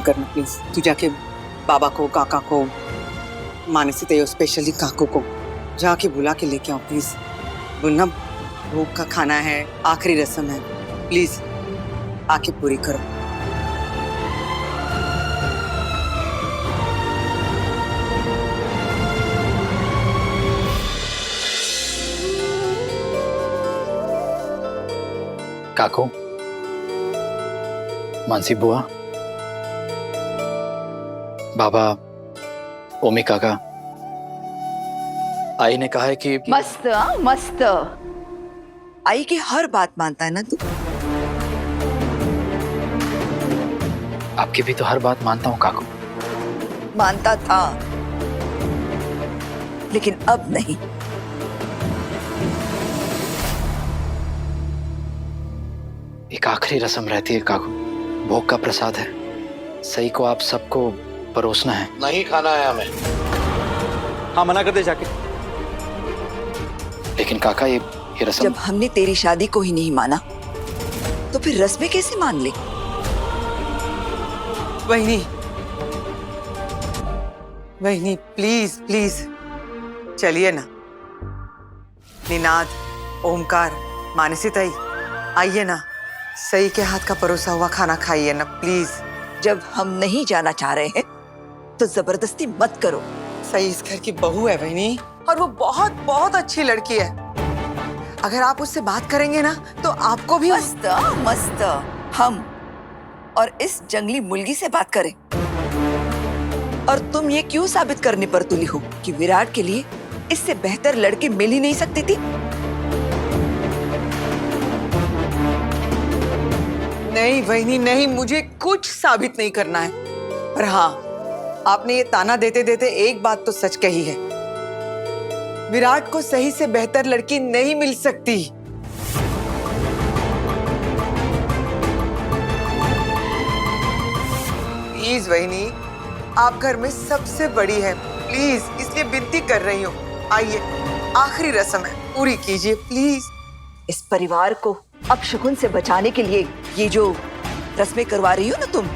करना प्लीज। तू जाके बाबा को, काका को, मानसी तैयो स्पेशली काकू को जाके बुला के लेके आओ प्लीज। बोलना भूख का खाना है, आखिरी रस्म है, प्लीज आके पूरी करो। काको, मानसी बुआ, बाबा, ओमी काका, आई ने कहा है कि मस्त मस्त। आई की हर बात मानता है ना तू? आपकी भी तो हर बात मानता हूँ काको। मानता था, लेकिन अब नहीं। एक आखिरी रस्म रहती है काको, भोग का प्रसाद है, सही को आप सबको परोसना है। नहीं खाना है हमें। हाँ मना कर दे जाके। लेकिन काका ये रस्म। जब हमने तेरी शादी को ही नहीं माना तो फिर रस्में कैसे मान ले? वहीनी, वहीनी प्लीज प्लीज चलिए ना। निनाद, ओमकार, मानसी ताई आइए ना, सही के हाथ का परोसा हुआ खाना खाइए ना प्लीज। जब हम नहीं जाना चाह रहे हैं तो जबरदस्ती मत करो। सही इस घर की बहू है वहीनी, और वो बहुत बहुत अच्छी लड़की है। अगर आप उससे बात करेंगे ना तो आपको भी मस्त मस्त। हम और इस जंगली मुर्गी से बात करें? और तुम ये क्यों साबित करने पर तुली हो कि विराट के लिए इससे बेहतर लड़की मिल ही नहीं सकती थी? नहीं वहीनी नहीं, मुझे कुछ साबित नहीं करना है। पर हाँ, आपने ये ताना देते देते एक बात तो सच कही है, विराट को सही से बेहतर लड़की नहीं मिल सकती। प्लीज वहीनी, आप घर में सबसे बड़ी है, प्लीज इसलिए विनती कर रही हूँ, आइए आखिरी रस्म है, पूरी कीजिए प्लीज। इस परिवार को अपशकुन से बचाने के लिए ये जो रस्में करवा रही हो ना तुम,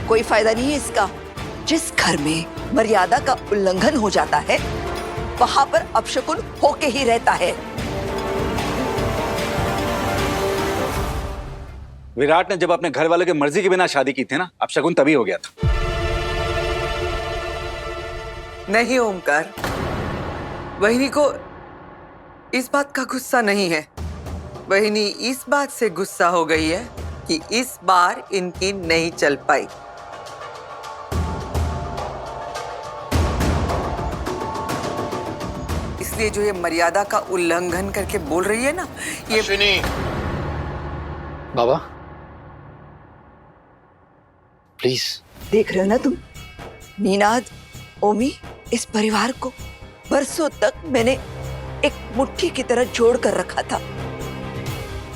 कोई फायदा नहीं है इसका। जिस घर में मर्यादा का उल्लंघन हो जाता है वहां पर अपशकुन होके ही रहता है। विराट ने जब अपने घर वालों की मर्जी के बिना शादी की थी ना, अपशकुन तभी हो गया था। नहीं ओमकार, वहीनी को इस बात का गुस्सा नहीं है। वहीनी इस बात से गुस्सा हो गई है कि इस बार इनकी नहीं चल पाई। इसलिए जो ये मर्यादा का उल्लंघन करके बोल रही है ना, ये अश्विनी, बाबा प्लीज। देख रहे हो ना तुम, नीनाद, ओमी, इस परिवार को बरसों तक मैंने एक मुट्ठी की तरह जोड़ कर रखा था।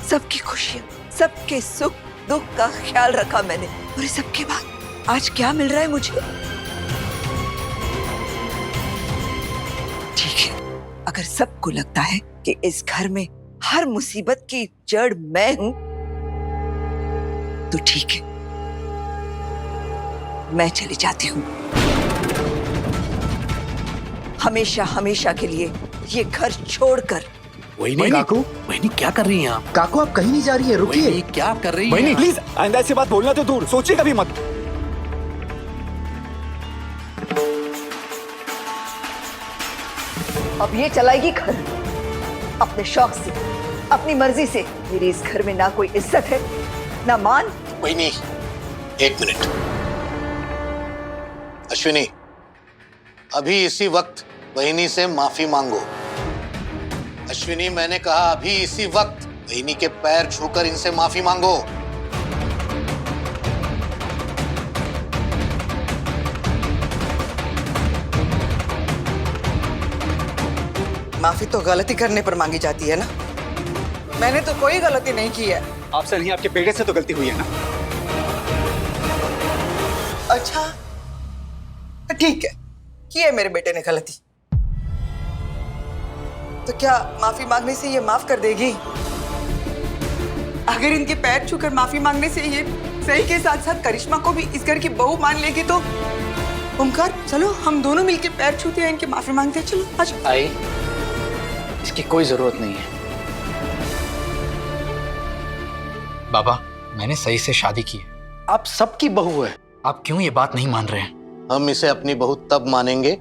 सबकी खुशियां, सबके सुख दुख का ख्याल रखा मैंने, और इस सब के बाद आज क्या मिल रहा है मुझे? ठीक है, अगर सबको लगता है कि इस घर में हर मुसीबत की जड़ मैं हूं तो ठीक है, मैं चली जाती हूँ। हमेशा हमेशा के लिए ये घर छोड़कर। वहीनी काकू, वहीनी क्या कर रही हैं आप? काकू आप कहीं नहीं जा रही है, रुकिए। वहीनी क्या कर रही वहीनी हैं? प्लीज, आइंदा ऐसी बात बोलना तो दूर, सोचिए कभी मत। अब ये चलाएगी घर अपने शौक से, अपनी मर्जी से। मेरी इस घर में ना कोई इज्जत है ना मान। वहीनी, एक मिनट। अश्विनी, अभी इसी वक्त वहीनी से माफी मांगो। अश्विनी, मैंने कहा अभी इसी वक्त वहीनी के पैर छूकर इनसे माफी मांगो। माफी तो गलती करने पर मांगी जाती है ना। मैंने तो कोई गलती नहीं की है। आपसे नहीं, आपके बेटे से तो गलती हुई है ना। अच्छा ठीक है, की है मेरे बेटे ने गलती, तो क्या माफी मांगने से ये माफ कर देगी? अगर इनके पैर छूकर माफी मांगने से ये सही के साथ साथ करिश्मा को भी इस घर की बहू मान लेगी तो ओमकार चलो हम दोनों मिलके पैर छूते हैं, इनके माफी मांगते हैं। चलो आज आई, इसकी कोई जरूरत नहीं है। बाबा, मैंने सही से शादी की है, आप सबकी बहू है, आप क्यों ये बात नहीं मान रहे हैं? हम इसे अपनी बहू तब मानेंगे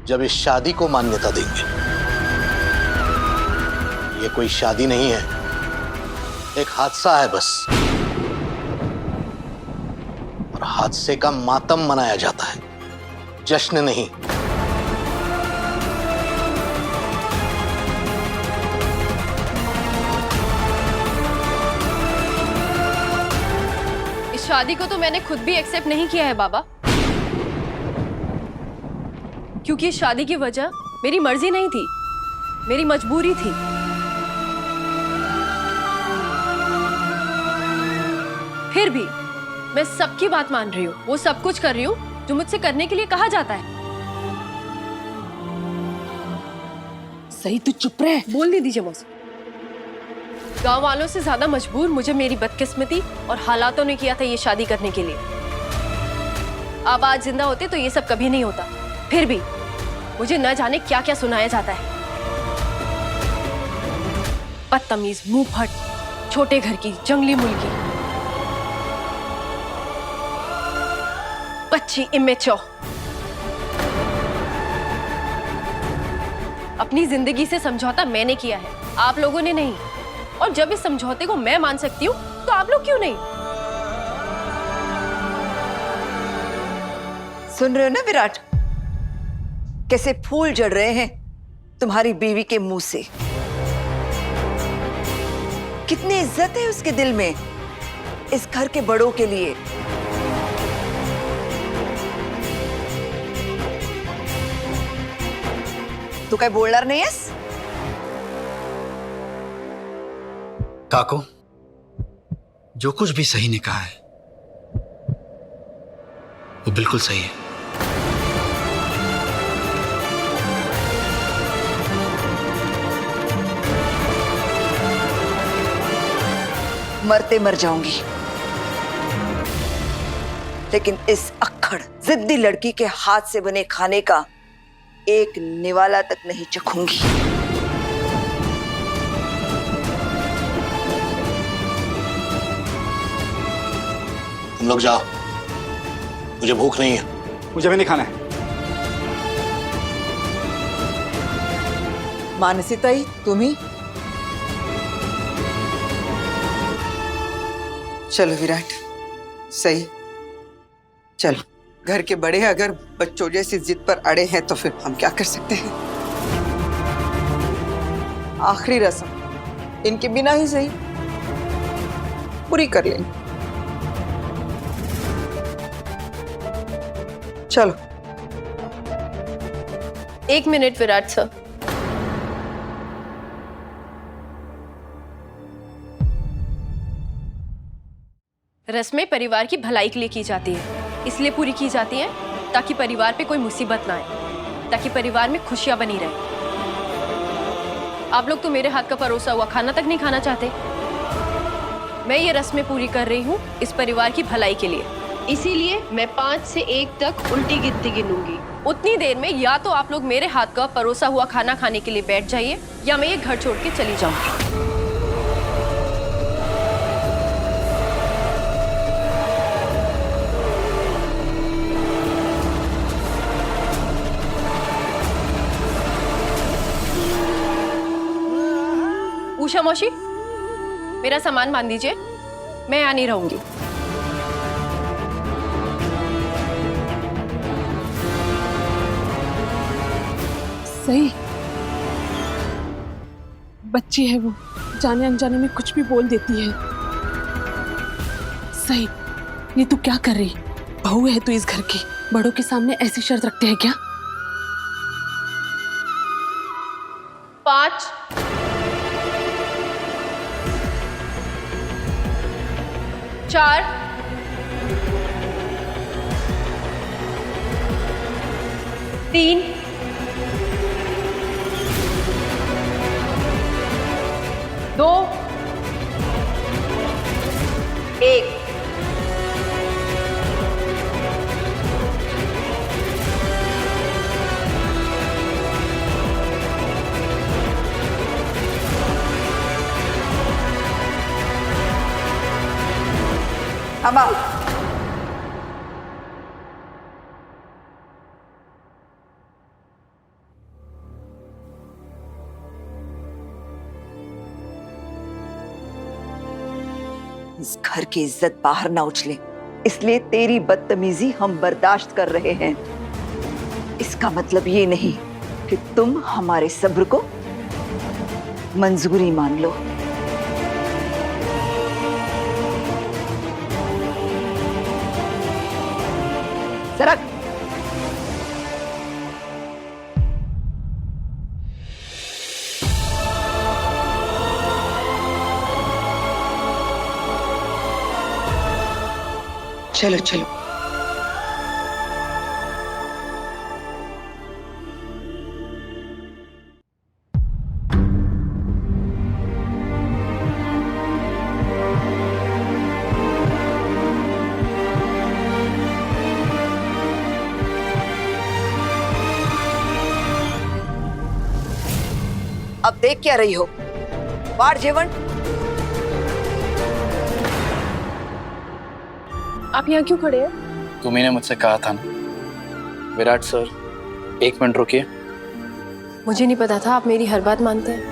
जब इस शादी को मान्यता देंगे। ये कोई शादी नहीं है, एक हादसा है बस, और हादसे का मातम मनाया जाता है, जश्न नहीं। इस शादी को तो मैंने खुद भी एक्सेप्ट नहीं किया है बाबा, क्योंकि इस शादी की वजह मेरी मर्जी नहीं थी, मेरी मजबूरी थी। फिर भी मैं सबकी बात मान रही हूँ, वो सब कुछ कर रही हूँ जो मुझसे करने के लिए कहा जाता है। सही तू चुप रहे। बोल नहीं दीजिए मौसी। गांव वालों से ज्यादा मजबूर मुझे मेरी बदकिस्मती और हालातों ने किया था ये शादी करने के लिए। आप आज जिंदा होते तो ये सब कभी नहीं होता। फिर भी मुझे न जाने क्या क्या सुनाया जाता है। बदतमीज, मुंह फट, छोटे घर की जंगली मुर्गी, बच्ची इमेच्योर। अपनी जिंदगी से समझौता मैंने किया है, आप लोगों ने नहीं। और जब इस समझौते को मैं मान सकती हूँ तो आप लोग क्यों नहीं? सुन रहे हो ना विराट, कैसे फूल जड़ रहे हैं तुम्हारी बीवी के मुंह से। कितनी इज्जत है उसके दिल में इस घर के बड़ों के लिए। तू काय बोलणार नाहीयेस? काको, जो कुछ भी सही ने कहा है वो बिल्कुल सही है। मरते मर जाऊंगी, लेकिन इस अक्खड़ जिद्दी लड़की के हाथ से बने खाने का एक निवाला तक नहीं चखूंगी। तुम लोग जाओ, मुझे भूख नहीं है। मुझे भी नहीं खाना है। मानसीताई तुम्ही चलो विराट, सही चलो। घर के बड़े अगर बच्चों जैसी जिद पर अड़े हैं तो फिर हम क्या कर सकते हैं। आखिरी रस्म इनके बिना ही सही पूरी कर लेंगे। चलो। 1 मिनट विराट सर। रस्में परिवार की भलाई के लिए की जाती है, इसलिए पूरी की जाती है ताकि परिवार पे कोई मुसीबत ना आए, ताकि परिवार में खुशियां बनी रहे। आप लोग तो मेरे हाथ का परोसा हुआ खाना तक नहीं खाना चाहते। मैं ये रस्में पूरी कर रही हूँ इस परिवार की भलाई के लिए, इसीलिए मैं 5 से 1 तक उल्टी गिनती गिनूंगी। उतनी देर में या तो आप लोग मेरे हाथ का परोसा हुआ खाना खाने के लिए बैठ जाइए या मैं ये घर छोड़ के चली जाऊंगी। उषा मौसी, मेरा सामान बांध दीजिए, मैं यहाँ नहीं रहूंगी। सही बच्ची है वो, जाने अनजाने में कुछ भी बोल देती है। सही, ये तू क्या कर रही? बहू है तू इस घर की, बड़ों के सामने ऐसी शर्त रखते हैं क्या? 5 4 3 2 1 अम्मा, इस घर की इज्जत बाहर ना उछले, इसलिए तेरी बदतमीजी हम बर्दाश्त कर रहे हैं। इसका मतलब ये नहीं कि तुम हमारे सब्र को मंजूरी मान लो। सरक। चलो चलो। अब देख क्या रही हो? वाड़ जेवण। आप यहाँ क्यों खड़े हैं? तुम्ही ने मुझसे कहा था ना। विराट सर, 1 मिनट रुकिए। मुझे नहीं पता था आप मेरी हर बात मानते हैं।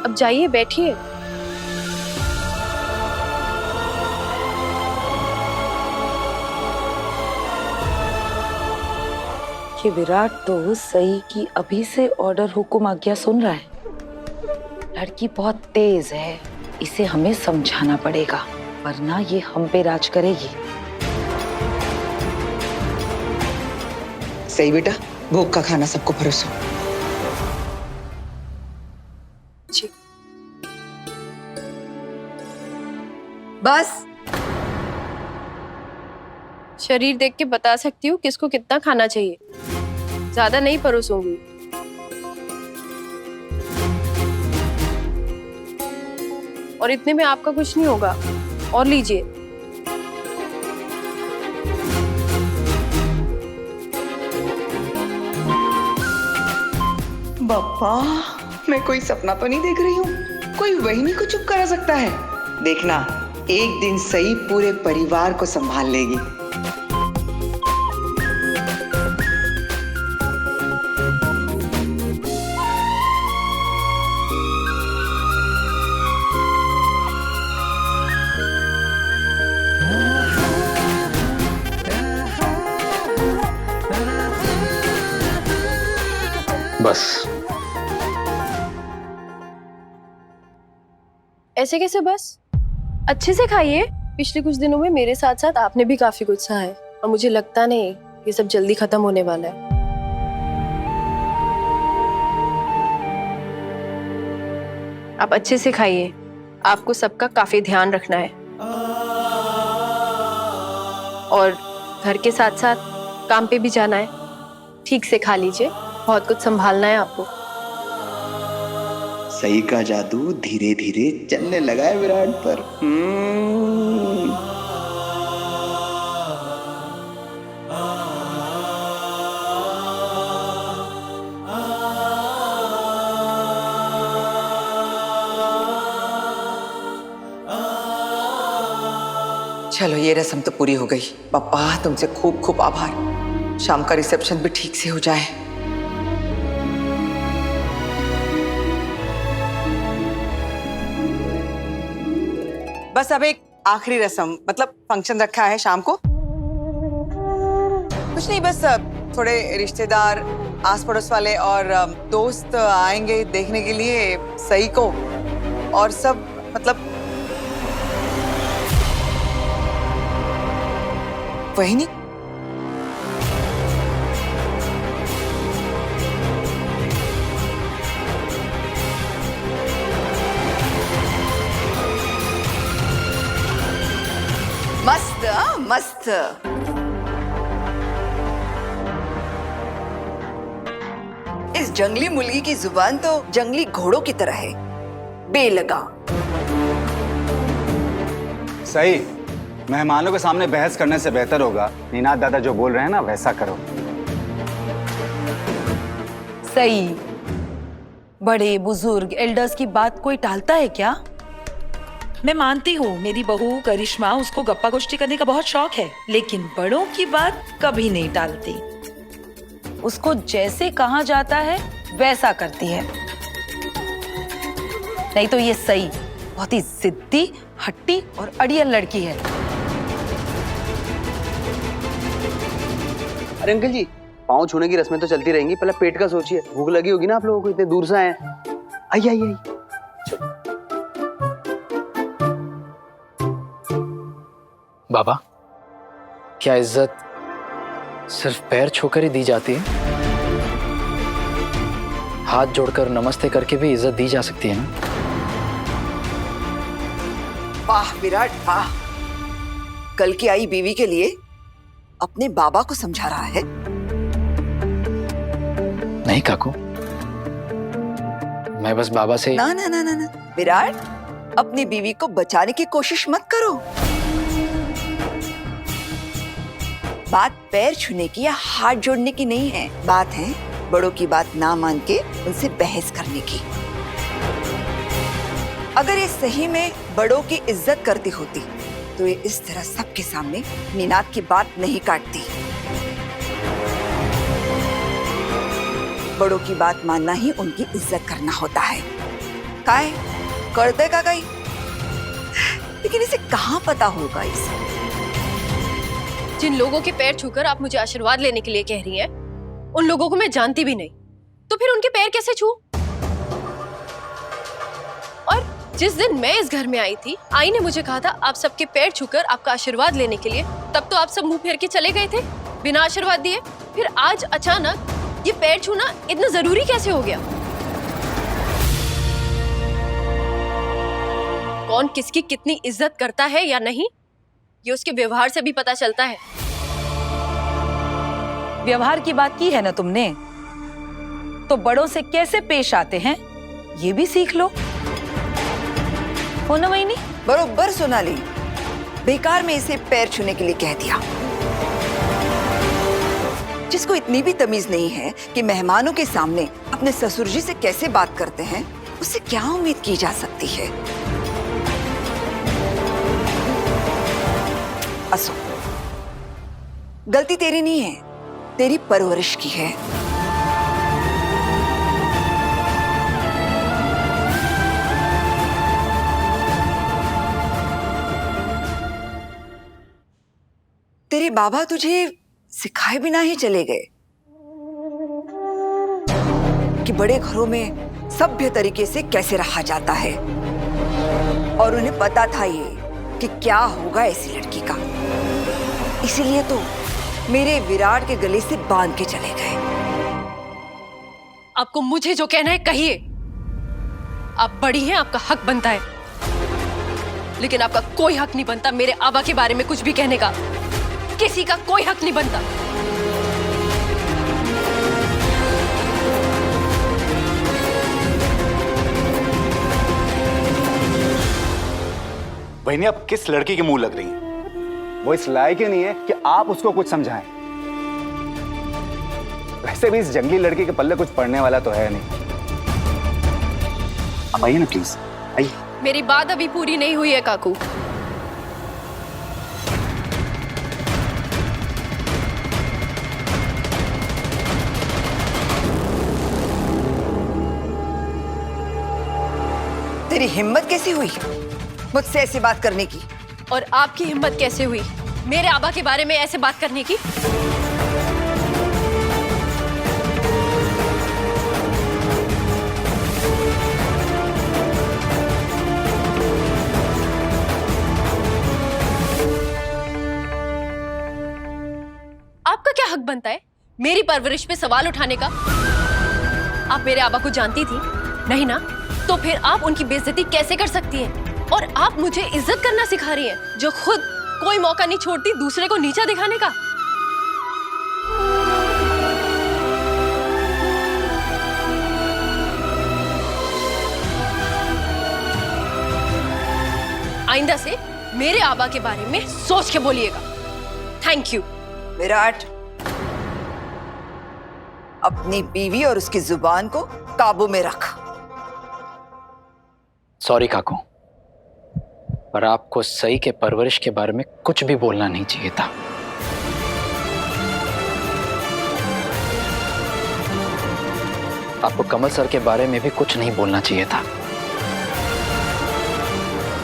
अब जाइए, बैठिए। कि विराट तो सई की अभी से ऑर्डर हुकुम आज्ञा सुन रहा है। लड़की बहुत तेज है, इसे हमें समझाना पड़ेगा, वरना ये हम पे राज करेगी। सही बेटा, भोग का खाना सबको परोसो। जी। बस। शरीर देख के बता सकती हूँ किसको कितना खाना चाहिए। ज्यादा नहीं परोसूंगी। और इतने में आपका कुछ नहीं होगा। और लीजिए। बप्पा, मैं कोई सपना तो नहीं देख रही हूँ? कोई वहीनी को चुप करा सकता है? देखना, एक दिन सही पूरे परिवार को संभाल लेगी। बस। ऐसे कैसे बस? अच्छे से खाइए। पिछले कुछ दिनों में मेरे साथ साथ आपने भी काफी कुछ सहा है और मुझे लगता नहीं ये सब जल्दी खत्म होने वाला है। आप अच्छे से खाइए। आपको सबका काफी ध्यान रखना है और घर के साथ साथ काम पे भी जाना है। ठीक से खा लीजिए, बहुत कुछ संभालना है आपको। सही का जादू धीरे धीरे चलने लगा है विराट पर। चलो, ये रस्म तो पूरी हो गई। पापा, तुमसे खूब खूब आभार। शाम का रिसेप्शन भी ठीक से हो जाए। बस अब एक आखिरी रस्म, मतलब फंक्शन रखा है शाम को। कुछ नहीं, बस थोड़े रिश्तेदार, आस पड़ोस वाले और दोस्त आएंगे देखने के लिए सही को। और सब मतलब वही नहीं। मस्त मस्त। इस जंगली मुर्गी की जुबान तो जंगली घोड़ों की तरह है, बेलगाम। सही, मेहमानों के सामने बहस करने से बेहतर होगा नीनाद दादा जो बोल रहे हैं ना वैसा करो। सही, बड़े बुजुर्ग एल्डर्स की बात कोई टालता है क्या? मैं मानती हूँ मेरी बहू करिश्मा, उसको गप्पा गोष्ठी करने का बहुत शौक है, लेकिन बड़ों की बात कभी नहीं टालती। उसको जैसे कहा जाता है वैसा करती है। नहीं तो ये सही बहुत ही जिद्दी, हट्टी और अड़ियल लड़की है। अरे अंकल जी, पाँव छूने की रस्में तो चलती रहेंगी, पहले पेट का सोचिए। भूख लगी होगी ना आप लोगों को, इतने दूर से आए हैं। आइए आइए आइए। बाबा, क्या इज्जत सिर्फ पैर छूकर ही दी जाती है? हाथ जोड़कर नमस्ते करके भी इज्जत दी जा सकती है ना? वाह विराट वाह, कल की आई बीवी के लिए अपने बाबा को समझा रहा है। नहीं काकू, मैं बस बाबा से ना ना ना ना ना विराट, अपनी बीवी को बचाने की कोशिश मत करो। बात पैर छूने की या हाथ जोड़ने की नहीं है, बात है बड़ों की बात ना मान के उनसे बहस करने की। अगर ये सही में बड़ों की इज्जत करती होती तो ये इस तरह सबके सामने नीनाद की बात नहीं काटती। बड़ों की बात मानना ही उनकी इज्जत करना होता है। काय करते का कहीं, लेकिन इसे कहाँ पता होगा इसे? जिन लोगों के पैर छूकर आप मुझे आशीर्वाद लेने के लिए कह रही हैं, उन लोगों को मैं जानती भी नहीं, तो फिर उनके पैर कैसे छू? और जिस दिन मैं इस घर में आई थी, आई ने मुझे कहा था आप सबके पैर छूकर आपका आशीर्वाद लेने के लिए, तब तो आप सब मुंह फेर के चले गए थे बिना आशीर्वाद दिए। फिर आज अचानक ये पैर छूना इतना जरूरी कैसे हो गया? कौन किसकी कितनी इज्जत करता है या नहीं, ये उसके व्यवहार से भी पता चलता है। व्यवहार की बात की है ना तुमने, तो बड़ों से कैसे पेश आते हैं ये भी सीख लो। हो ना वहीनी? बरोबर सोनाली, बेकार में इसे पैर छूने के लिए कह दिया। जिसको इतनी भी तमीज नहीं है कि मेहमानों के सामने अपने ससुर जी से कैसे बात करते हैं, उससे क्या उम्मीद की जा सकती है? असो, गलती तेरी नहीं है, तेरी परवरिश की है। तेरे बाबा तुझे सिखाए बिना ही चले गए कि बड़े घरों में सभ्य तरीके से कैसे रहा जाता है, और उन्हें पता था ये कि क्या होगा ऐसी लड़की का। इसीलिए तो मेरे विराट के गले से बांध के चले गए। आपको मुझे जो कहना है कहिए। आप बड़ी हैं, आपका हक बनता है, लेकिन आपका कोई हक नहीं बनता मेरे आबा के बारे में कुछ भी कहने का। किसी का कोई हक नहीं बनता। बहनी, आप किस लड़की के मुंह लग रही हैं? वो इस लायक ही नहीं है कि आप उसको कुछ समझाएं। वैसे भी इस जंगली लड़की के पल्ले कुछ पड़ने वाला तो है नहीं। अब आइए ना प्लीज, आइए। मेरी बात अभी पूरी नहीं हुई है काकू। तेरी हिम्मत कैसी हुई मुझसे ऐसी बात करने की? और आपकी हिम्मत कैसे हुई मेरे आबा के बारे में ऐसे बात करने की? आपका क्या हक बनता है मेरी परवरिश पे सवाल उठाने का? आप मेरे आबा को जानती थी? नहीं ना? तो फिर आप उनकी बेइज्जती कैसे कर सकती हैं? और आप मुझे इज्जत करना सिखा रही हैं, जो खुद कोई मौका नहीं छोड़ती दूसरे को नीचा दिखाने का। आइंदा से मेरे आबा के बारे में सोच के बोलिएगा। Thank you. विराट, अपनी बीवी और उसकी जुबान को काबू में रख। सॉरी काकू, पर आपको सई के परवरिश के बारे में कुछ भी बोलना नहीं चाहिए था। आपको कमल सर के बारे में भी कुछ नहीं बोलना चाहिए था।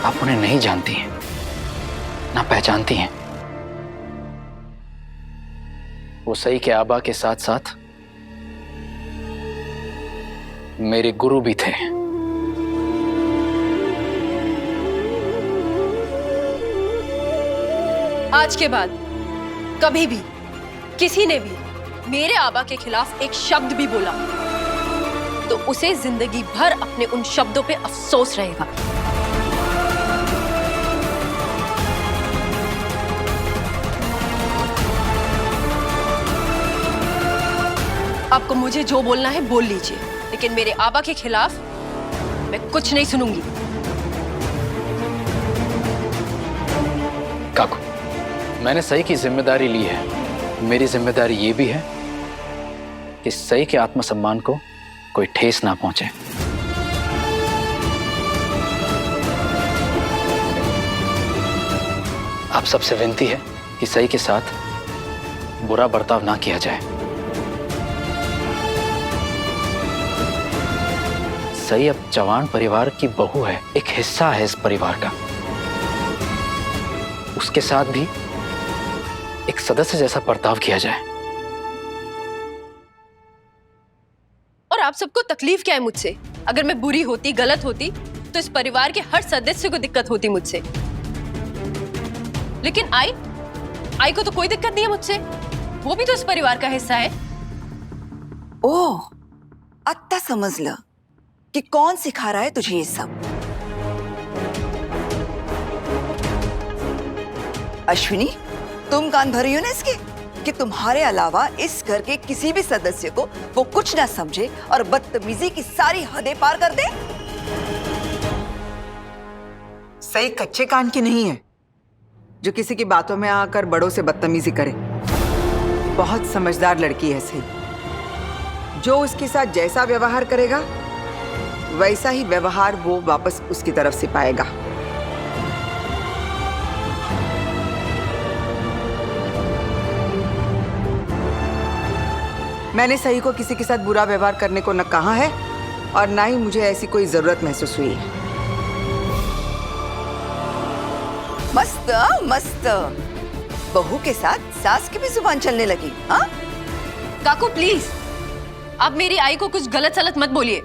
आप उन्हें नहीं जानती हैं, ना पहचानती हैं। वो सई के आबा के साथ साथ मेरे गुरु भी थे। आज के बाद कभी भी किसी ने भी मेरे आबा के खिलाफ एक शब्द भी बोला तो उसे जिंदगी भर अपने उन शब्दों पे अफसोस रहेगा। आपको मुझे जो बोलना है बोल लीजिए, लेकिन मेरे आबा के खिलाफ मैं कुछ नहीं सुनूंगी। काकू, मैंने सई की जिम्मेदारी ली है। मेरी जिम्मेदारी ये भी है कि सई के आत्मसम्मान को कोई ठेस ना पहुंचे। आप सबसे विनती है कि सई के साथ बुरा बर्ताव ना किया जाए। सई अब जवान परिवार की बहू है, एक हिस्सा है इस परिवार का। उसके साथ भी एक सदस्य जैसा बर्ताव किया जाए। और आप सबको तकलीफ क्या है मुझसे? अगर मैं बुरी होती, गलत होती तो इस परिवार के हर सदस्य को दिक्कत होती मुझसे। लेकिन आई को तो कोई दिक्कत नहीं है मुझसे। वो भी तो इस परिवार का हिस्सा है। ओह, आता समजलं कि कौन सिखा रहा है तुझे ये सब। अश्विनी, तुम कान भर रही हो ना इसके कि तुम्हारे अलावा इस घर के किसी भी सदस्य को वो कुछ ना समझे और बदतमीजी की सारी हदें पार कर दे। सही कच्चे कान की नहीं है जो किसी की बातों में आकर बड़ों से बदतमीजी करे। बहुत समझदार लड़की है सही। जो उसके साथ जैसा व्यवहार करेगा वैसा ही व्यवहार वो वापस उसकी तरफ से पाएगा। मैंने सही को किसी के साथ बुरा व्यवहार करने को न कहा है और ना ही मुझे ऐसी कोई जरूरत महसूस हुई है। मस्त मस्त, बहू के साथ सास की भी जुबान चलने लगी। हाँ काकू प्लीज, आप मेरी आई को कुछ गलत सलत मत बोलिए।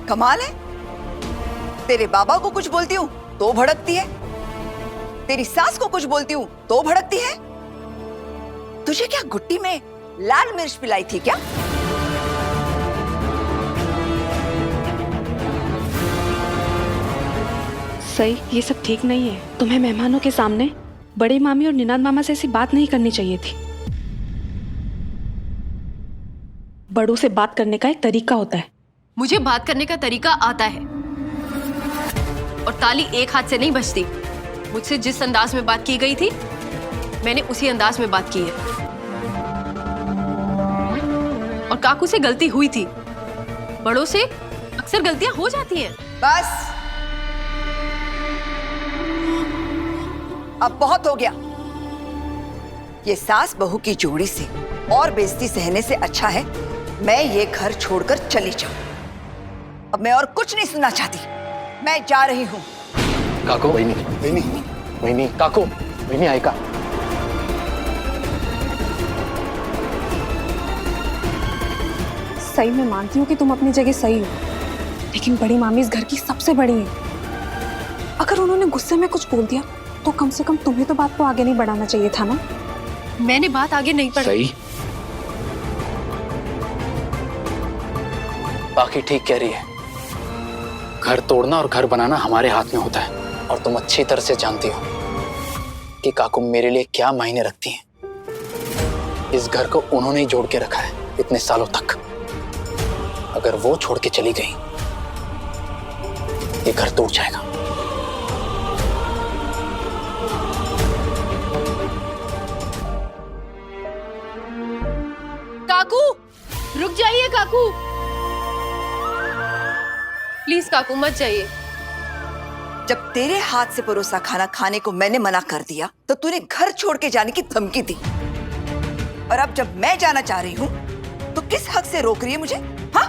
कमाल है, तेरे बाबा को कुछ बोलती हूँ तो भड़कती है, तेरी सास को कुछ बोलती हूँ तो भड़कती है। तुझे क्या गुट्टी में लाल मिर्च पिलाई थी क्या? सही, ये सब ठीक नहीं है। तुम्हें मेहमानों के सामने बड़े मामी और निनाद मामा से ऐसी बात नहीं करनी चाहिए थी। बड़ों से बात करने का एक तरीका होता है। मुझे बात करने का तरीका आता है और ताली एक हाथ से नहीं बजती। मुझसे जिस अंदाज में बात की गई थी मैंने उसी अंदाज में बात की है। और काकू से गलती हुई थी। बड़ों से अक्सर गलतियां हो जाती हैं। बस, अब बहुत हो गया। ये सास बहू की जोड़ी से और बेइज्जती सहने से अच्छा है मैं ये घर छोड़कर चली जाऊं। अब मैं और कुछ नहीं सुनना चाहती। मैं जा रही हूं। काकू, वहीनी, काकू, वहीनी आएगा। सही, मैं मानती हूँ कि तुम अपनी जगह सही हो, लेकिन बड़ी मामी इस घर की सबसे बड़ी है। अगर उन्होंने गुस्से में कुछ बोल दिया तो कम से कम तुम्हें तो बात को आगे नहीं बढ़ाना चाहिए था ना। मैंने बात आगे नहीं बढ़ाई। सही, बाकी ठीक कह रही है। घर तोड़ना और घर बनाना हमारे हाथ में होता है और तुम अच्छी तरह से जानती हो कि काकू मेरे लिए क्या मायने रखती हैं। इस घर को उन्होंने ही जोड़ के रखा है इतने सालों तक। अगर वो छोड़ के चली गई ये घर टूट जाएगा। काकू, रुक जाइए काकू, प्लीज काकू मत जाइए। जब तेरे हाथ से परोसा खाना खाने को मैंने मना कर दिया तो तूने घर छोड़ के जाने की धमकी दी, और अब जब मैं जाना चाह रही हूँ तो किस हक से रोक रही है मुझे? हाँ,